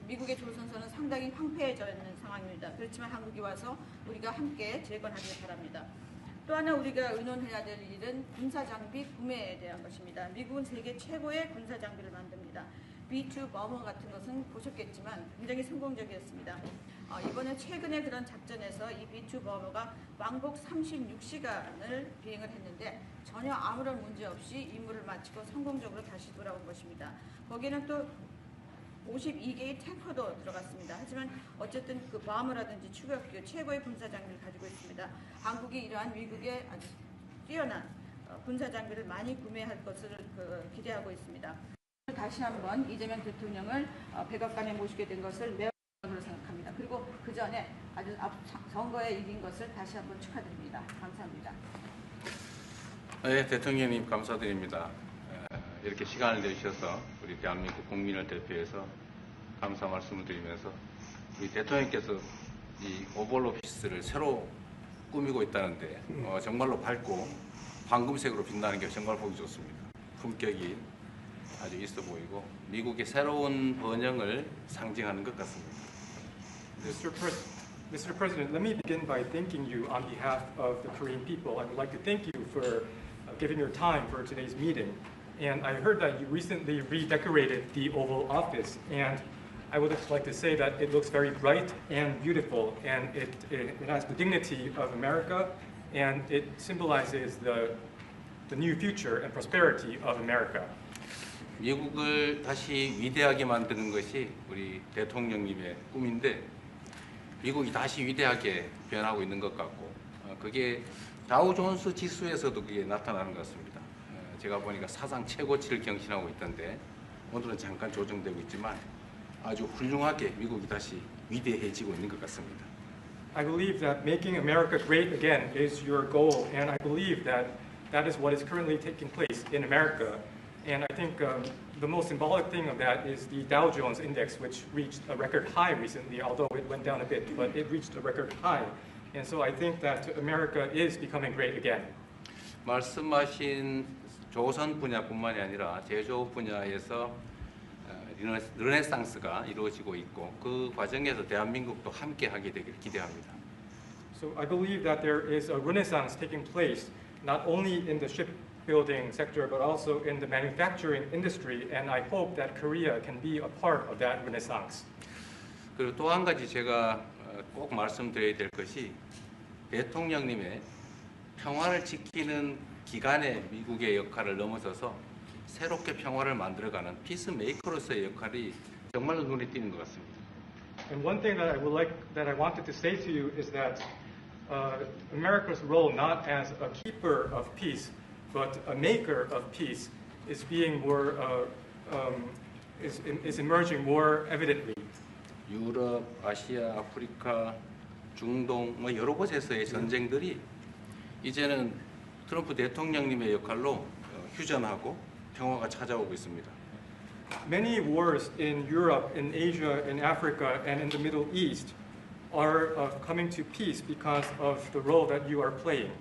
미국의 조선소는 상당히 황폐해져 있는 상황입니다. 그렇지만 한국이 와서 우리가 함께 재건하길 바랍니다. 또 하나 우리가 의논해야 될 일은 군사장비 구매에 대한 것입니다. 미국은 세계 최고의 군사장비를 만듭니다. B2 버머 같은 것은 보셨겠지만 굉장히 성공적이었습니다. 이번에 최근에 그런 작전에서 이 B2 버머가 왕복 36시간을 비행을 했는데 전혀 아무런 문제 없이 임무를 마치고 성공적으로 다시 돌아온 것입니다. 거기에는 또 52개의 탱커도 들어갔습니다. 하지만 어쨌든 그 버머라든지 추격기 최고의 군사장비를 가지고 있습니다. 한국이 이러한 미국의 아주 뛰어난 군사장비를 많이 구매할 것을 기대하고 있습니다. 다시 한번 이재명 대통령을 백악관에 모시게 된 것을 매우 영광으로 생각합니다. 그리고 그 전에 아주 선거에 이긴 것을 다시 한번 축하드립니다. 감사합니다. 네, 대통령님 감사드립니다. 이렇게 시간을 내주셔서 우리 대한민국 국민을 대표해서 감사 말씀을 드리면서 우리 대통령께서 이 오벌 오피스를 새로 꾸미고 있다는데 정말로 밝고 황금색으로 빛나는 게 정말 보기 좋습니다. 품격이 아주 있어 보이고 미국의 새로운 번영을 상징하는 것 같습니다. Mr. President, let me begin by thanking you on behalf of the Korean people. I would like to thank you for giving your time for today's meeting. And I heard that you recently redecorated the Oval Office, and I would like to say that it looks very bright and beautiful, and it has the dignity of America, and it symbolizes the new future and prosperity of America. 미국을 다시 위대하게 만드는 것이 우리 대통령님의 꿈인데 미국이 다시 위대하게 변하고 있는 것 같고 그게 다우존스 지수에서도 그게 나타나는 것 같습니다. 제가 보니까 사상 최고치를 경신하고 있던데 오늘은 잠깐 조정되고 있지만 아주 훌륭하게 미국이 다시 위대해지고 있는 것 같습니다. I believe that making America great again is your goal, and I believe that that is what is currently taking place in America. And I think the most symbolic thing of that is the Dow Jones Index, which reached a record high recently, although it went down a bit, but it reached a record high. And so I think that America is becoming great again. 말씀하신 조선 분야뿐만이 아니라 제조업 분야에서 르네상스가 이루어지고 있고 그 과정에서 대한민국도 함께 하게 되길 기대합니다. So I believe that there is a renaissance taking place not only in the shipbuilding sector but also in the manufacturing industry, and I hope that Korea can be a part of that renaissance. 그리고 또 한 가지 제가 꼭 말씀드려야 될 것이 대통령님의 평화를 지키는 기간의 미국의 역할을 넘어서서 새롭게 평화를 만들어가는 피스메이커로서의 역할이 정말로 눈에 띄는 것 같습니다. And one thing that I wanted to say to you is that America's role not as a keeper of peace, but a maker of peace, is being more is emerging more evidently. 유럽, 아시아, 아프리카, 중동 뭐 여러 곳에서의 전쟁들이 이제는 트럼프 대통령님의 역할로 휴전하고 평화가 찾아오고 있습니다. Many wars in Europe, in Asia, in Africa, and in the Middle East are coming to peace because of the role that you are playing.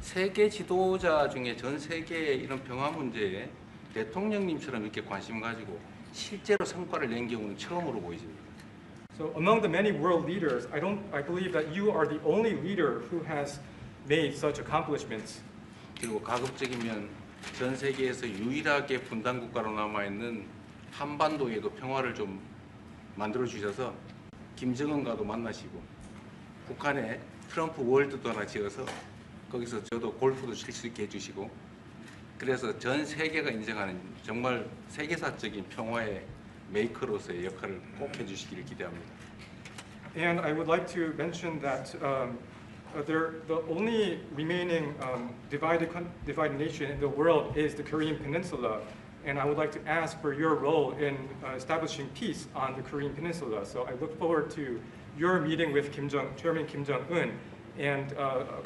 세계 지도자 중에 전 세계의 이런 평화 문제에 대통령님처럼 이렇게 관심 가지고 실제로 성과를 낸 경우는 처음으로 보여집니다. So among the many world leaders, I believe that you are the only leader who has made such accomplishments. 그리고 가급적이면 전 세계에서 유일하게 분단 국가로 남아 있는 한반도에도 평화를 좀 만들어 주셔서 김정은과도 만나시고 북한에 트럼프 월드도 하나 지어서 거기서 저도 골프도 칠 수 있게 해주시고 그래서 전 세계가 인정하는 정말 세계사적인 평화의 메이커로서의 역할을 꼭 해주시기를 기대합니다. And I would like to mention that the only remaining divided nation in the world is the Korean Peninsula, and I would like to ask for your role in establishing peace on the Korean Peninsula. So I look forward to your meeting with Chairman Kim Jong-un and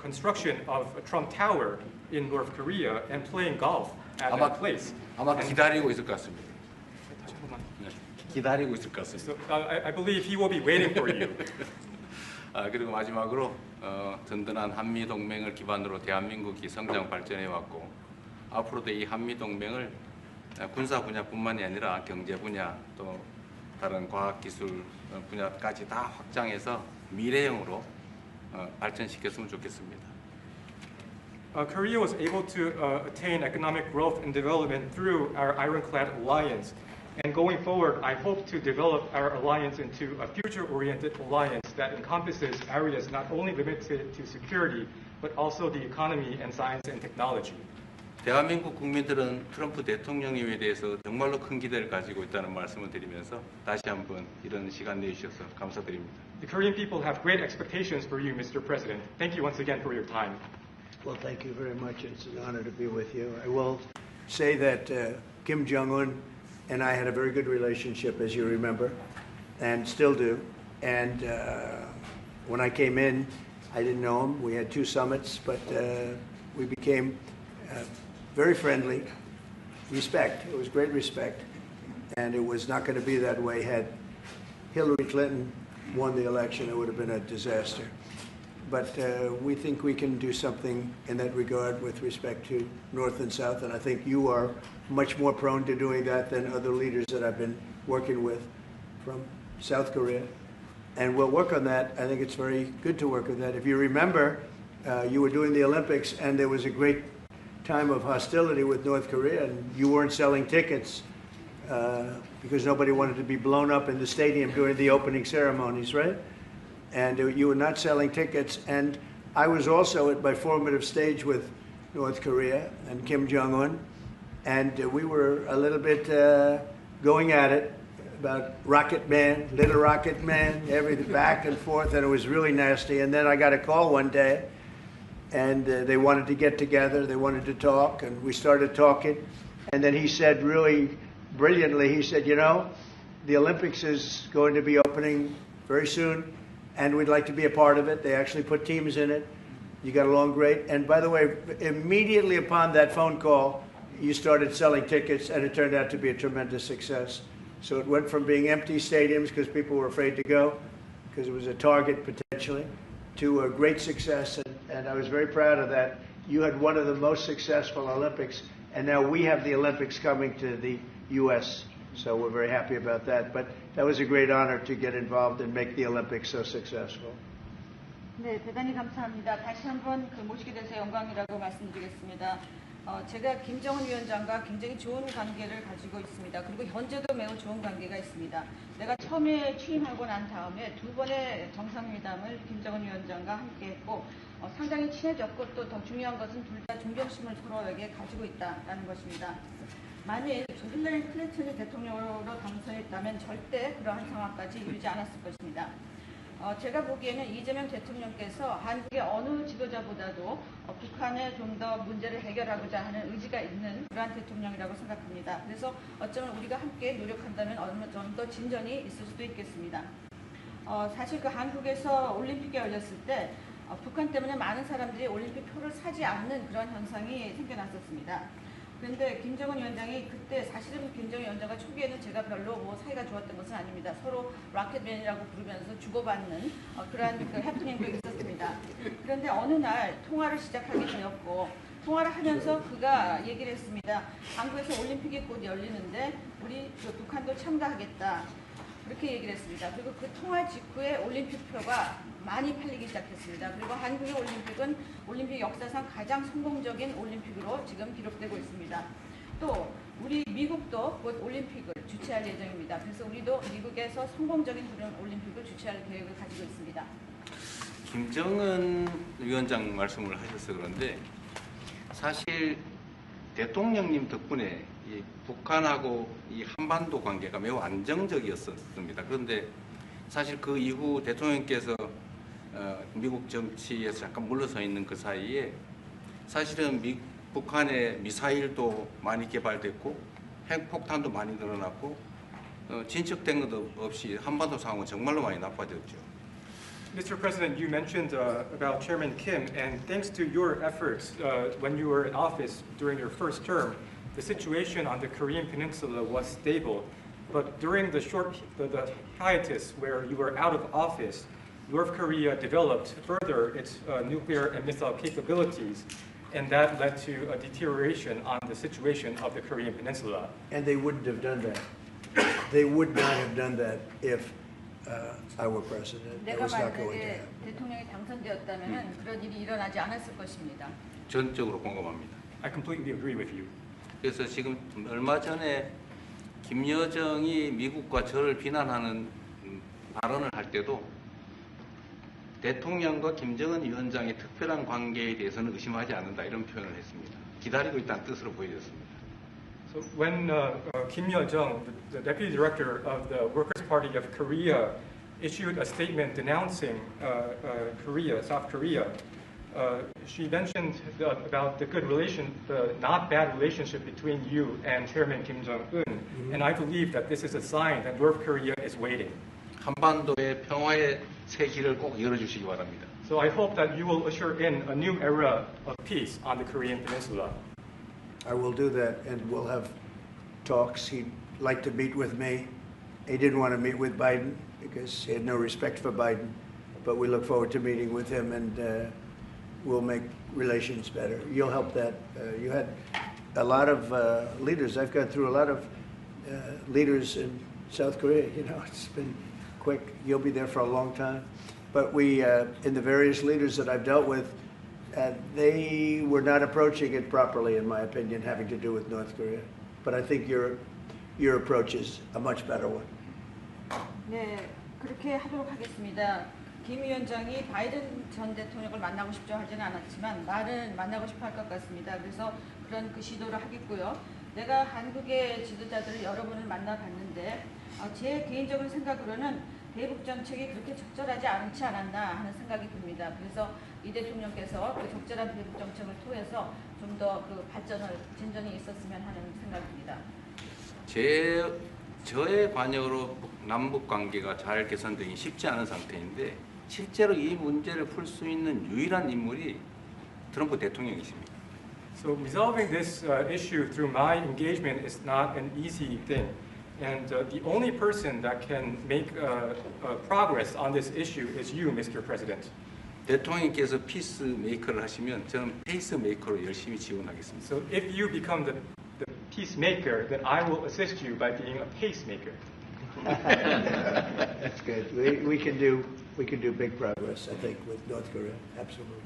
construction of a Trump Tower in North Korea and playing golf at that place. 아마 기다리고 있을 것 같습니다. 네, 기다리고 있을 것 같습니다. So I believe he will be waiting for you. 그리고 마지막으로 든든한 한미 동맹을 기반으로 대한민국이 성장 발전해 왔고 앞으로도 이 한미 동맹을 군사 분야뿐만이 아니라 경제 분야 또 다른 과학기술 분야까지 다 확장해서 미래형으로 발전시켰으면 좋겠습니다. Korea was able to attain economic growth and development through our ironclad alliance. And going forward, I hope to develop our alliance into a future-oriented alliance that encompasses areas not only limited to security, but also the economy and science and technology. 대한민국 국민들은 트럼프 대통령님에 대해서 정말로 큰 기대를 가지고 있다는 말씀을 드리면서 다시 한번 이런 시간 내주셔서 감사드립니다. The Korean people have great expectations for you, Mr. President. Thank you once again for your time. Well, thank you very much. It's an honor to be with you. I will say that Kim Jong-un and I had a very good relationship, as you remember, and still do. And when I came in, I didn't know him. We had 2 summits, but we became very friendly. Respect. It was great respect. And it was not going to be that way had Hillary Clinton won the election. It would have been a disaster. But we think we can do something in that regard with respect to North and South, and I think you are much more prone to doing that than other leaders that I've been working with from South Korea. And we'll work on that. I think it's very good to work on that. If you remember, you were doing the Olympics, and there was a great time of hostility with North Korea, and you weren't selling tickets because nobody wanted to be blown up in the stadium during the opening ceremonies, right? And you were not selling tickets. And I was also at my formative stage with North Korea and Kim Jong-un, and we were a little bit going at it about Rocket Man, Little Rocket Man, everything back and forth, and it was really nasty. And then I got a call one day, and they wanted to get together, they wanted to talk, and we started talking. And then he said really brilliantly, he said, you know, the Olympics is going to be opening very soon, and we'd like to be a part of it. They actually put teams in it. You got along great. And by the way, immediately upon that phone call, you started selling tickets, and it turned out to be a tremendous success. So it went from being empty stadiums because people were afraid to go, because it was a target potentially, to a great success. And I was very proud of that. You had one of the most successful Olympics, and now we have the Olympics coming to the U.S., so we're very happy about that. But that was a great honor to get involved and make the Olympics so successful. 네, 대단히 감사합니다. 다시 한번 모시게 돼서 영광이라고 말씀드리겠습니다. 제가 김정은 위원장과 굉장히 좋은 관계를 가지고 있습니다. 그리고 현재도 매우 좋은 관계가 있습니다. 내가 처음에 취임하고 난 다음에 2번의 정상회담을 김정은 위원장과 함께 했고 상당히 친해졌고 또 더 중요한 것은 둘 다 존경심을 서로에게 가지고 있다는 것입니다. 만일 힐러리 클린턴이 대통령으로 당선했다면 절대 그러한 상황까지 이르지 않았을 것입니다. 제가 보기에는 이재명 대통령께서 한국의 어느 지도자보다도 북한에 좀 더 문제를 해결하고자 하는 의지가 있는 그러한 대통령이라고 생각합니다. 그래서 어쩌면 우리가 함께 노력한다면 어느 정도 진전이 있을 수도 있겠습니다. 사실 그 한국에서 올림픽이 열렸을 때 북한 때문에 많은 사람들이 올림픽 표를 사지 않는 그런 현상이 생겨났었습니다. 그런데 김정은 위원장이 그때 사실은 김정은 위원장과 초기에는 제가 별로 사이가 좋았던 것은 아닙니다. 서로 로켓맨이라고 부르면서 주고받는 그러한 그 해프닝도 있었습니다. 그런데 어느 날 통화를 시작하게 되었고 통화를 하면서 그가 얘기를 했습니다. 한국에서 올림픽이 곧 열리는데 우리 북한도 참가하겠다. 그렇게 얘기를 했습니다. 그리고 그 통화 직후에 올림픽표가 많이 팔리기 시작했습니다. 그리고 한국의 올림픽은 올림픽 역사상 가장 성공적인 올림픽으로 지금 기록되고 있습니다. 또 우리 미국도 곧 올림픽을 주최할 예정입니다. 그래서 우리도 미국에서 성공적인 그런 올림픽을 주최할 계획을 가지고 있습니다. 김정은 위원장 말씀을 하셔서 그런데 사실 대통령님 덕분에 이 북한하고 이 한반도 관계가 매우 안정적이었습니다. 그런데 사실 그 이후 대통령께서 미국 정치에서 잠깐 물러서 있는 그 사이에 사실은 북한의 미사일도 많이 개발됐고 핵폭탄도 많이 늘어났고 진척된 것도 없이 한반도 상황은 정말로 많이 나빠졌죠. Mr. President, you mentioned about Chairman Kim, and thanks to your efforts when you were in office during your first term, the situation on the Korean Peninsula was stable. But during the hiatus where you were out of office, North Korea developed further its nuclear and missile capabilities, and that led to a deterioration on the situation of the Korean Peninsula. And they wouldn't have done that they would not have done that if I were president. It 내가 was not going to 만약에 happen. 대통령이 당선되었다면 그런 일이 일어나지 않았을 것입니다. 전적으로 공감합니다. I completely agree with you. 그래서 지금 얼마 전에 김여정이 미국과 저를 비난하는 발언을 할 때도 대통령과 김정은 위원장의 특별한 관계에 대해서는 의심하지 않는다 이런 표현을 했습니다. 기다리고 있다는 뜻으로 보여졌습니다. So when Kim Yo-jong, the deputy director of the Workers' Party of Korea, issued a statement denouncing South Korea, she mentioned about the good relation, the not bad relationship between you and Chairman Kim Jong-un, and I believe that this is a sign that North Korea is waiting. 한반도의 평화의 새 길을 꼭 열어주시기 바랍니다. So I hope that you will usher in a new era of peace on the Korean Peninsula. I will do that, and we'll have talks. He'd like to meet with me. He didn't want to meet with Biden because he had no respect for Biden, but we look forward to meeting with him, and we'll make relations better. You'll help that. You had a lot of leaders. I've gone through a lot of leaders in South Korea. You know, it's been quick. You'll be there for a long time. But we, in the various leaders that I've dealt with, they were not approaching it properly, in my opinion, having to do with North Korea. But I think your approach is a much better one. 네, 그렇게 하도록 하겠습니다. 김 위원장이 바이든 전 대통령을 만나고 싶죠 하지는 않았지만 말은 만나고 싶어 할 것 같습니다. 그래서 그런 그 시도를 하겠고요. 내가 한국의 지도자들을 여러 분을 만나봤는데 제 개인적인 생각으로는 대북 정책이 그렇게 적절하지 않지 않았나 하는 생각이 듭니다. 그래서 이 대통령께서 그 적절한 대북 정책을 통해서 좀 더 그 진전이 있었으면 하는 생각입니다. 저의 관여로 남북 관계가 잘 개선되기 쉽지 않은 상태인데 실제로 이 문제를 풀 수 있는 유일한 인물이 트럼프 대통령이십니다. So resolving this issue through my engagement is not an easy thing. And the only person that can make progress on this issue is you, Mr. President. 대통령께서 피스메이커를 하시면 저는 페이스메이커로 열심히 지원하겠습니다. So if you become the peacemaker, then I will assist you by being a pacemaker. That's good. We can do big progress, I think, with North Korea. Absolutely.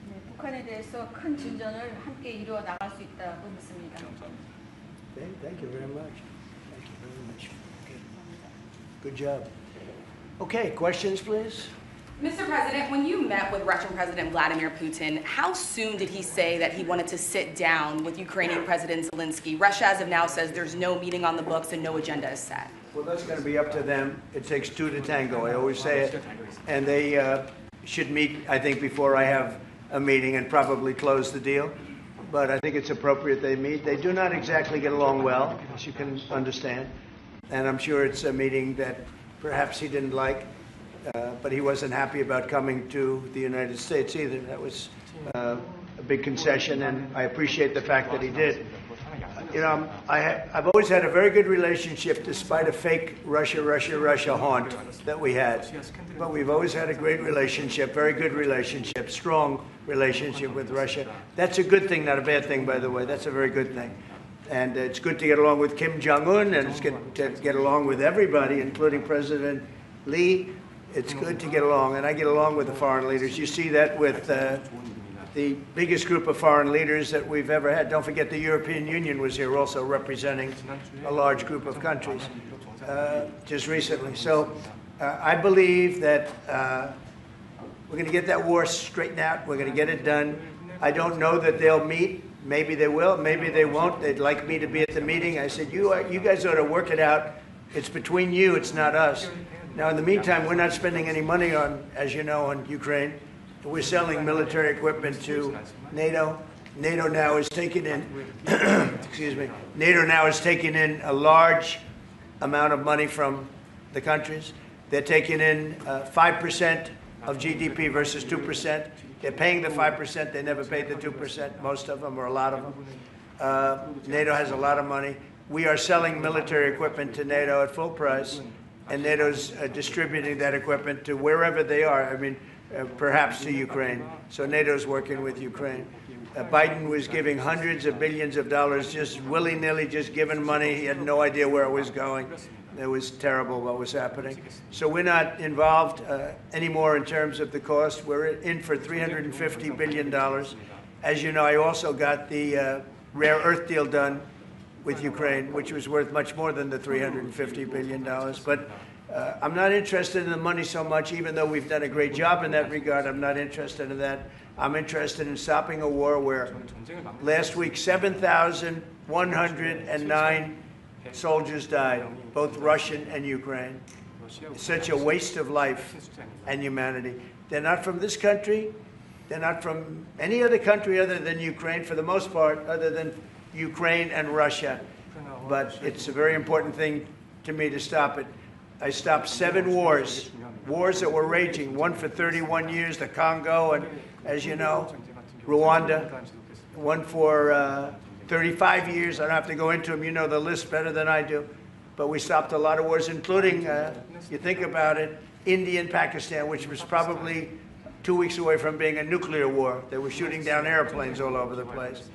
네, 북한에 대해서 큰 진전을 함께 이루어 나갈 수 있다고 믿습니다. 감사합니다. Thank you very much. Thank you very much. Good job. Okay, questions, please. Mr. President, when you met with Russian President Vladimir Putin, how soon did he say that he wanted to sit down with Ukrainian President Zelensky? Russia, as of now, says there's no meeting on the books and no agenda is set. Well, that's going to be up to them. It takes two to tango. I always say it. And they should meet, I think, before I have a meeting and probably close the deal. But I think it's appropriate they meet. They do not exactly get along well, as you can understand. And I'm sure it's a meeting that perhaps he didn't like. But he wasn't happy about coming to the United States either. That was a big concession, and I appreciate the fact that he did. You know, I've always had a very good relationship, despite a fake Russia haunt that we had. But we've always had a great relationship, very good relationship, strong relationship with Russia. That's a good thing, not a bad thing, by the way. That's a very good thing. And it's good to get along with Kim Jong-un, and it's good to get along with everybody, including President Lee. It's good to get along, and I get along with the foreign leaders. You see that with the biggest group of foreign leaders that we've ever had. Don't forget the European Union was here also representing a large group of countries just recently. So I believe that we're going to get that war straightened out. We're going to get it done. I don't know that they'll meet. Maybe they will. Maybe they won't. They'd like me to be at the meeting. I said, you guys ought to work it out. It's between you. It's not us. Now, in the meantime, we're not spending any money on, as you know, on Ukraine. We're selling military equipment to NATO. NATO now is taking in, excuse me, NATO now is taking in a large amount of money from the countries. They're taking in 5% of GDP versus 2%. They're paying the 5%. They never paid the 2%, most of them, or a lot of them. NATO has a lot of money. We are selling military equipment to NATO at full price. And NATO's distributing that equipment to wherever they are, I mean, perhaps to Ukraine. So NATO's working with Ukraine. Biden was giving hundreds of billions of dollars, just willy-nilly, just giving money. He had no idea where it was going. It was terrible what was happening. So we're not involved anymore in terms of the cost. We're in for $350 billion. As you know, I also got the rare earth deal done with Ukraine, which was worth much more than the $350 billion. But I'm not interested in the money so much, even though we've done a great job in that regard. I'm not interested in that. I'm interested in stopping a war where last week 7,109 soldiers died, both Russian and Ukraine. It's such a waste of life and humanity. They're not from this country. They're not from any other country other than Ukraine, for the most part, other than Ukraine and Russia. But it's a very important thing to me to stop it. I stopped 7 wars that were raging, one for 31 years, the Congo, and as you know, Rwanda, one for 35 years. I don't have to go into them. You know the list better than I do. But we stopped a lot of wars, including, you think about it, India and Pakistan, which was probably 2 weeks away from being a nuclear war. They were shooting down airplanes all over the place.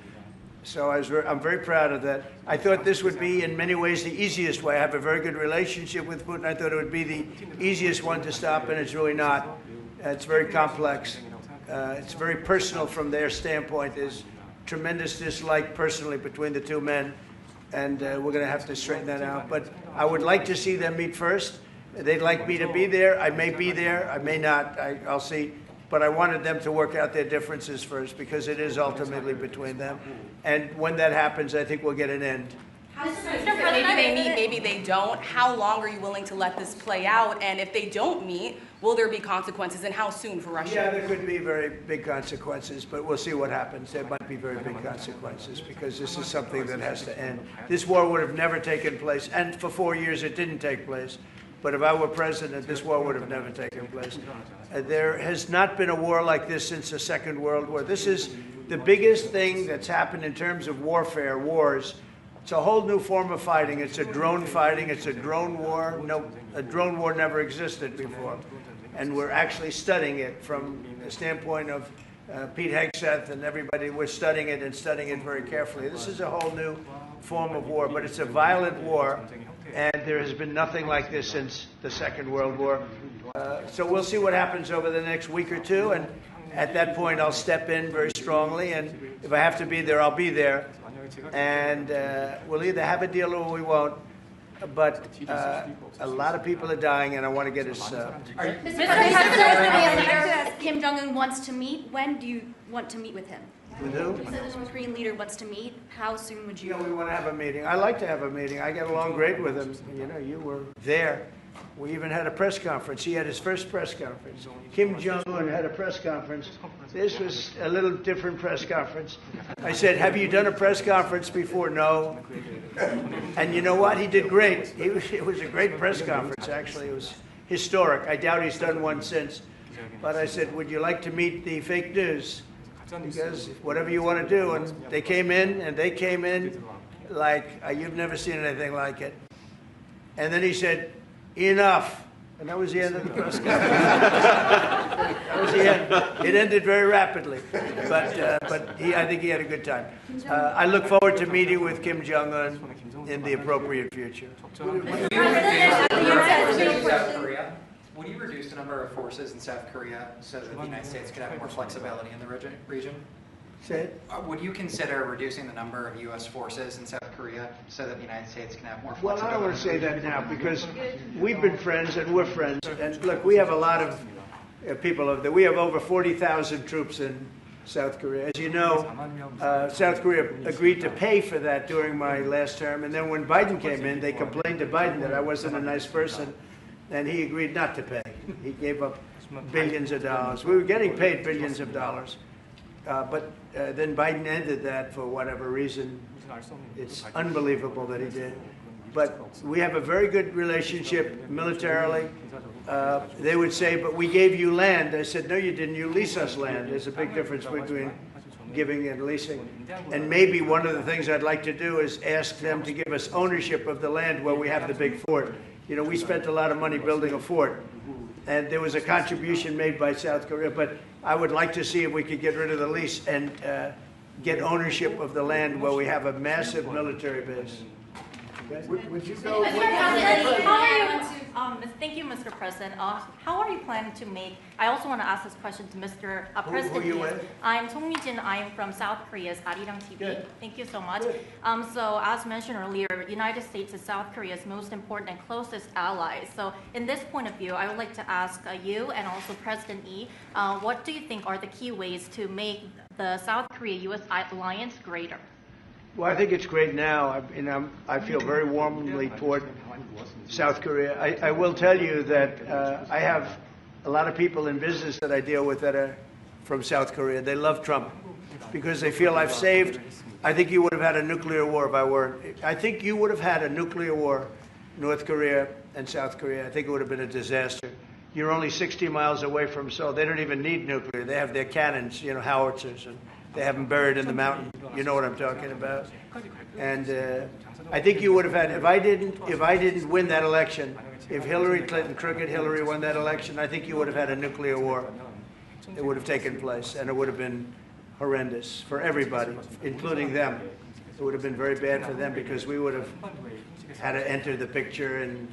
So I'm very proud of that. I thought this would be, in many ways, the easiest way. I have a very good relationship with Putin. I thought it would be the easiest one to stop, and it's really not. It's very complex. It's very personal from their standpoint. There's tremendous dislike personally between the two men, and we're going to have to straighten that out. But I would like to see them meet first. They'd like me to be there. I may be there. I may not. I'll see. But I wanted them to work out their differences first, because it is ultimately between them. And when that happens, I think we'll get an end. Maybe they meet, maybe they don't. How long are you willing to let this play out? And if they don't meet, will there be consequences, and how soon for Russia? Yeah, there could be very big consequences, but we'll see what happens. There might be very big consequences, because this is something that has to end. This war would have never taken place, and for 4 years it didn't take place. But if I were president, this war would have never taken place. There has not been a war like this since the Second World War. This is the biggest thing that's happened in terms of warfare, wars. It's a whole new form of fighting. It's a drone fighting. It's a drone war. No, a drone war never existed before. And we're actually studying it from the standpoint of Pete Hegseth and everybody. We're studying it and studying it very carefully. This is a whole new form of war, but it's a violent war. And there has been nothing like this since the Second World War. So we'll see what happens over the next week or two. And at that point, I'll step in very strongly. And if I have to be there, I'll be there. And we'll either have a deal or we won't. But a lot of people are dying, and I want to get us... Mr. President, Kim Jong-un wants to meet. When do you want to meet with him? With who? You said the North Korean leader wants to meet. How soon would you? You know, we want to have a meeting. I like to have a meeting. I get along great with him. You know, you were there. We even had a press conference. He had his first press conference. Kim Jong-un had a press conference. This was a little different press conference. I said, have you done a press conference before? No. And you know what? He did great. It was a great press conference, actually. It was historic. I doubt he's done one since. But I said, would you like to meet the fake news? Because whatever you want to do. And they came in like, you've never seen anything like it. And then he said, enough. And that was the end of the press conference. That was the end. It ended very rapidly. But I think he had a good time. I look forward to meeting with Kim Jong-un in the appropriate future. Would you reduce the number of forces in South Korea so that the United States could have more flexibility in the region? Say it. Would you consider reducing the number of U.S. forces in South Korea so that the United States can have more flexibility? Well, I don't want to say that now, because we've been friends and we're friends. And look, we have a lot of people over there. We have over 40,000 troops in South Korea. As you know, South Korea agreed to pay for that during my last term. And then when Biden came in, they complained to Biden that I wasn't a nice person. And he agreed not to pay. He gave up billions of dollars. We were getting paid billions of dollars. But then Biden ended that for whatever reason. It's unbelievable that he did. But we have a very good relationship militarily. They would say, but we gave you land. I said, no, you didn't. You lease us land. There's a big difference between giving and leasing. And maybe one of the things I'd like to do is ask them to give us ownership of the land where we have the big fort. You know, we spent a lot of money building a fort, and there was a contribution made by South Korea, but I would like to see if we could get rid of the lease and get ownership of the land where we have a massive military base. Okay? Would you go? Thank you, Mr. President. How are you planning to make? I also want to ask this question to Mr. President. Who are you with? I'm Song Mi-jin. I'm from South Korea's Arirang TV. Good. Thank you so much. So as mentioned earlier, United States is South Korea's most important and closest ally. So in this point of view, I would like to ask you and also President Lee, what do you think are the key ways to make the South Korea-U.S. alliance greater? Well, I think it's great now. I feel very warmly toward South Korea. I will tell you that I have a lot of people in business that I deal with that are from South Korea. They love Trump because they feel I've saved. I think you would have had a nuclear war if I weren't. I think you would have had a nuclear war, North Korea and South Korea. I think it would have been a disaster. You're only 60 miles away from Seoul. They don't even need nuclear. They have their cannons, howitzers, and they have them buried in the mountain. You know what I'm talking about. And I think you would have had, if I didn't win that election, if Hillary Clinton, crooked Hillary, won that election, I think you would have had a nuclear war. It would have taken place, and it would have been horrendous for everybody, including them. It would have been very bad for them because we would have had to enter the picture, and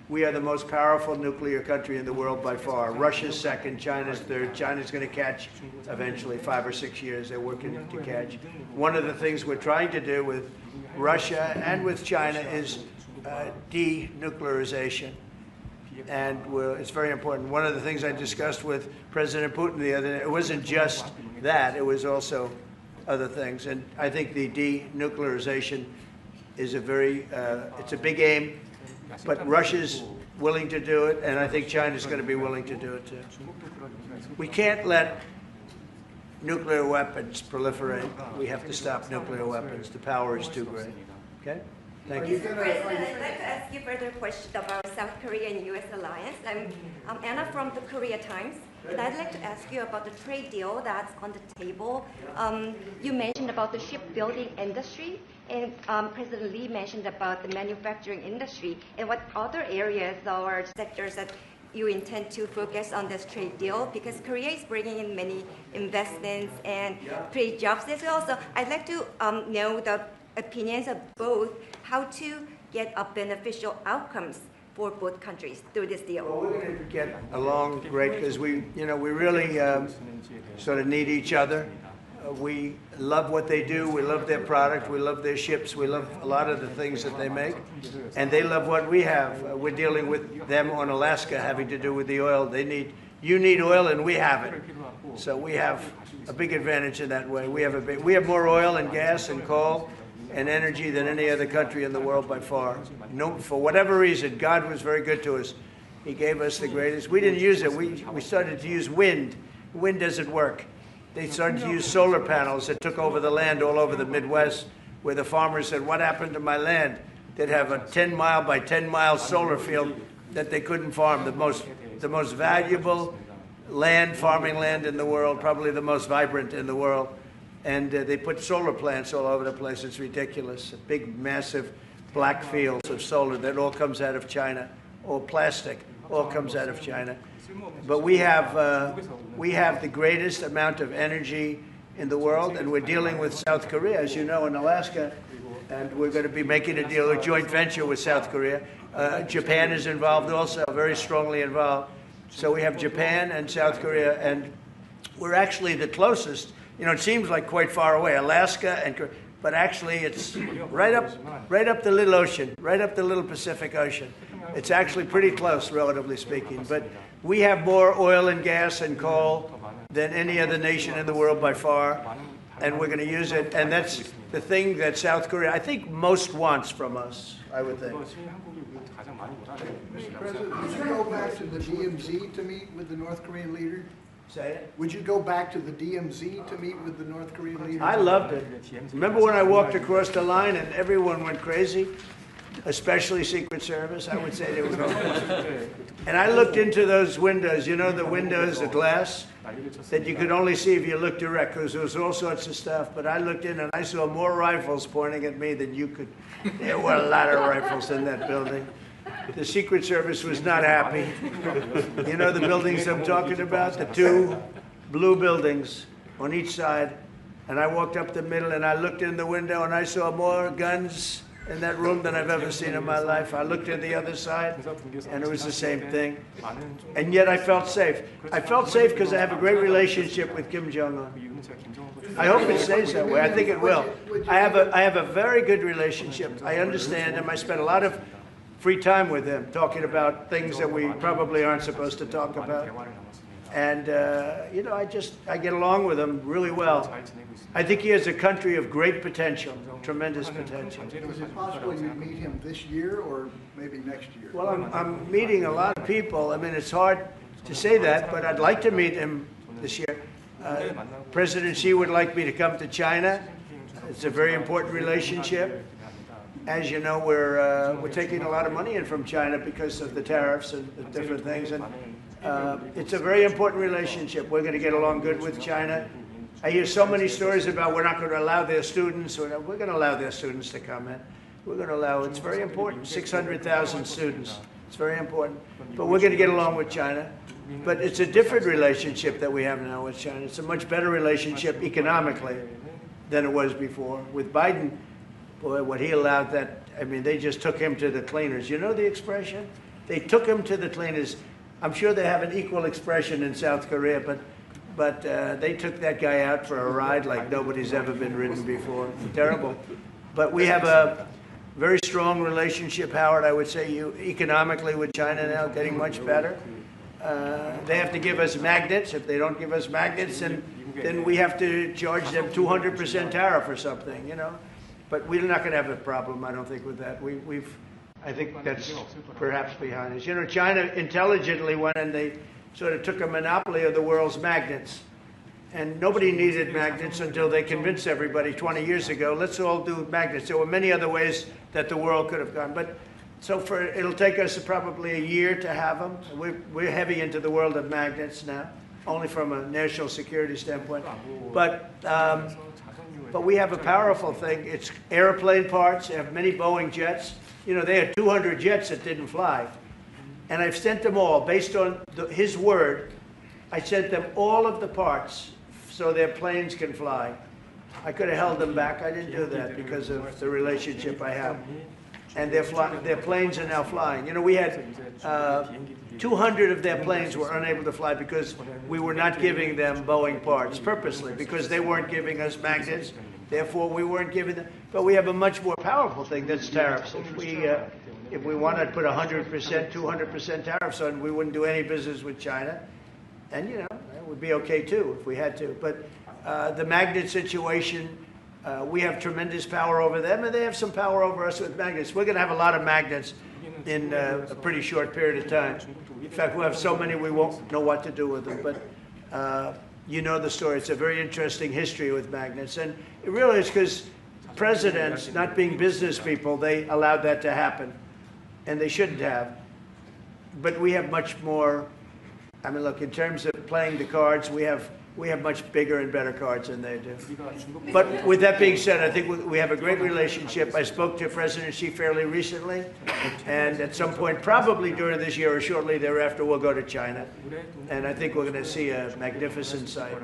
we are the most powerful nuclear country in the world by far. Russia's second, China's third. China's going to catch eventually, 5 or 6 years. They're working to catch. One of the things we're trying to do with Russia and with China is denuclearization. And it's very important. One of the things I discussed with President Putin the other day, it wasn't just that, it was also other things. And I think the denuclearization is it's a big aim. But Russia's willing to do it, and I think China's going to be willing to do it too. We can't let nuclear weapons proliferate. We have to stop nuclear weapons. The power is too great. Okay? Thank you. Mr. President, I'd like to ask you further question about South Korea and U.S. alliance. I'm Anna from the Korea Times, and I'd like to ask you about the trade deal that's on the table. You mentioned about the shipbuilding industry, and President Lee mentioned about the manufacturing industry. And what other areas or sectors that you intend to focus on this trade deal? Because Korea is bringing in many investments and create jobs as well. So I'd like to know the opinions of both, how to get a beneficial outcomes for both countries through this deal. Well, we're going to get along great because we really sort of need each other. We love what they do. We love their product. We love their ships. We love a lot of the things that they make. And they love what we have. We're dealing with them on Alaska having to do with the oil. You need oil and we have it. So we have a big advantage in that way. We have more oil and gas and coal and energy than any other country in the world by far. No, for whatever reason, God was very good to us. He gave us the greatest. We didn't use it. We started to use wind. Wind doesn't work. They started to use solar panels that took over the land all over the Midwest, where the farmers said, what happened to my land? They'd have a 10-mile by 10-mile solar field that they couldn't farm, the most valuable farming land in the world, probably the most vibrant in the world. And they put solar plants all over the place. It's ridiculous. Big, massive black fields of solar that all comes out of China, or plastic, all comes out of China. But we have the greatest amount of energy in the world, and we're dealing with South Korea, as you know, in Alaska, and we're going to be making a deal, a joint venture with South Korea. Japan is involved also, very strongly involved. So we have Japan and South Korea, and we're actually the closest. It seems like quite far away, Alaska, but actually it's right up the little ocean, right up the little Pacific Ocean. It's actually pretty close, relatively speaking. But we have more oil and gas and coal than any other nation in the world by far, and we're going to use it. And that's the thing that South Korea, I think, most wants from us, I would think. Mr. President, would you go back to the DMZ to meet with the North Korean leader? Say it? Would you go back to the DMZ to meet with the North Korean leader? I loved it. Remember when I walked across the line and everyone went crazy? Especially Secret Service, I would say they were going crazy. And I looked into those windows, the windows, the glass, that you could only see if you looked direct, because there was all sorts of stuff. But I looked in and I saw more rifles pointing at me than you could. There were a lot of rifles in that building. The Secret Service was not happy. You know the buildings I'm talking about? The two blue buildings on each side. And I walked up the middle and I looked in the window and I saw more guns in that room than I've ever seen in my life. I looked at the other side and it was the same thing. And yet I felt safe. I felt safe because I have a great relationship with Kim Jong-un. I hope it stays that way. I think it will. I have a very good relationship. I understand him. I spent a lot of free time with him talking about things that we probably aren't supposed to talk about. And, you know, I get along with him really well. I think he has a country of great potential, tremendous potential. Is it possible you meet him this year or maybe next year? Well, I'm meeting a lot of people. I mean, it's hard to say that, but I'd like to meet him this year. President Xi would like me to come to China. It's a very important relationship. As you know, we're taking a lot of money in from China because of the tariffs and the different things. And it's a very important relationship. We're going to get along good with China. I hear so many stories about we're not going to allow their students. We're going to allow their students to come in. We're going to allow, it's very important, 600,000 students. It's very important. But we're going to get along with China. But it's a different relationship that we have now with China. It's a much better relationship economically than it was before. With Biden, boy, what he allowed that, I mean, they just took him to the cleaners. You know the expression? They took him to the cleaners. I'm sure they have an equal expression in South Korea, but they took that guy out for a ride like nobody's ever been ridden before. Terrible. But we have a very strong relationship, Howard, I would say, economically with China now, getting much better. They have to give us magnets. If they don't give us magnets, then we have to charge them 200% tariff or something, you know. But we're not going to have a problem, I don't think, with that. I think that's perhaps behind us. You know, China intelligently went and they sort of took a monopoly of the world's magnets. And nobody needed magnets until they convinced everybody 20 years ago, let's all do magnets. There were many other ways that the world could have gone. But so it'll take us probably a year to have them. We're heavy into the world of magnets now, only from a national security standpoint. But we have a powerful thing. It's airplane parts. They have many Boeing jets. You know, they had 200 jets that didn't fly. And I've sent them all, based on his word, I sent them all of the parts so their planes can fly. I could have held them back. I didn't do that because of the relationship I have. And their planes are now flying. You know, we had 200 of their planes were unable to fly because we were not giving them Boeing parts purposely, because they weren't giving us magnets. Therefore, we weren't giving them. But we have a much more powerful thing, that's tariffs. If we wanted to put 100%, 200% tariffs on, we wouldn't do any business with China. And, you know, it would be okay, too, if we had to. But the magnet situation, we have tremendous power over them, and they have some power over us with magnets. We're going to have a lot of magnets in a pretty short period of time. In fact, we'll have so many we won't know what to do with them. But you know the story. It's a very interesting history with magnets. And it really is because presidents, not being business people, they allowed that to happen. And they shouldn't have. But we have much more, I mean, look, in terms of playing the cards, we have much bigger and better cards than they do. But with that being said, I think we have a great relationship. I spoke to President Xi fairly recently, and at some point, probably during this year or shortly thereafter, we'll go to China. And I think we're going to see a magnificent sight.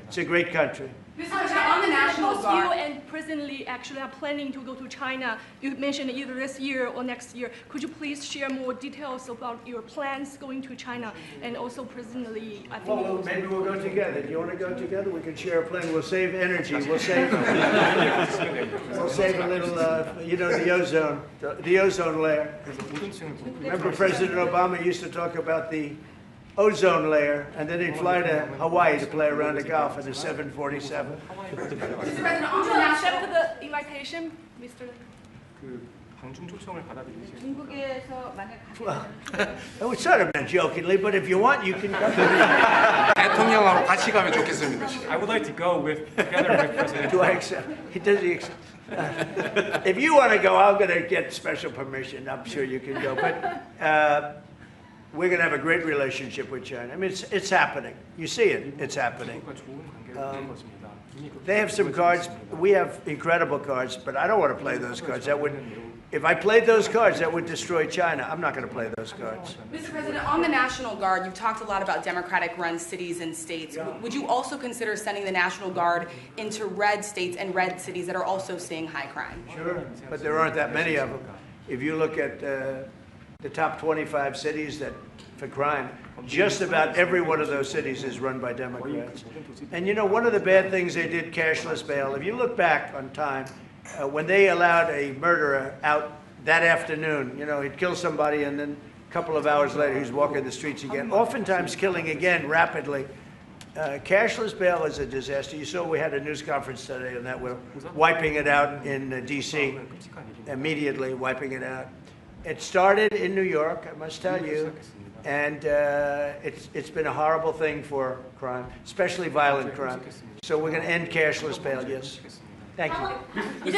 It's a great country. On the National Guard. You and President Lee actually are planning to go to China. You mentioned either this year or next year. Could you please share more details about your plans going to China? And also President Lee, I think... Well, maybe we'll go together. Do you want to go together? We can share a plane. We'll save energy. We'll save a little, you know, the ozone layer. Remember President Obama used to talk about the ozone layer, and then he'd fly to Hawaii to play around the Gulf in a 747. Mr. President, on the accept the invitation, Mr. 중국에서 만약 Well, it was sort of meant jokingly, but if you want, you can go. 대통령하고 같이 가면 좋겠습니다. I would like to go together with President. Do I accept? Does he accept? If you want to go, I'm going to get special permission. I'm sure you can go. But we're going to have a great relationship with China. I mean, it's happening. You see it. It's happening. They have some cards. We have incredible cards, but I don't want to play those cards. That would If I played those cards, that would destroy China. I'm not going to play those cards. Mr. President, on the National Guard, you've talked a lot about Democratic-run cities and states. Would you also consider sending the National Guard into red states and red cities that are also seeing high crime? Sure, but there aren't that many of them. If you look at the top 25 cities for crime, just about every one of those cities is run by Democrats. And you know, one of the bad things they did, cashless bail, if you look back on time, when they allowed a murderer out that afternoon, you know, he'd kill somebody and then a couple of hours later he's walking the streets again, oftentimes killing again rapidly. Cashless bail is a disaster. You saw we had a news conference today on that. We're wiping it out in D.C., immediately wiping it out. It started in New York, I must tell you, and it's been a horrible thing for crime, especially violent crime. So we're going to end cashless bail, yes. Thank you.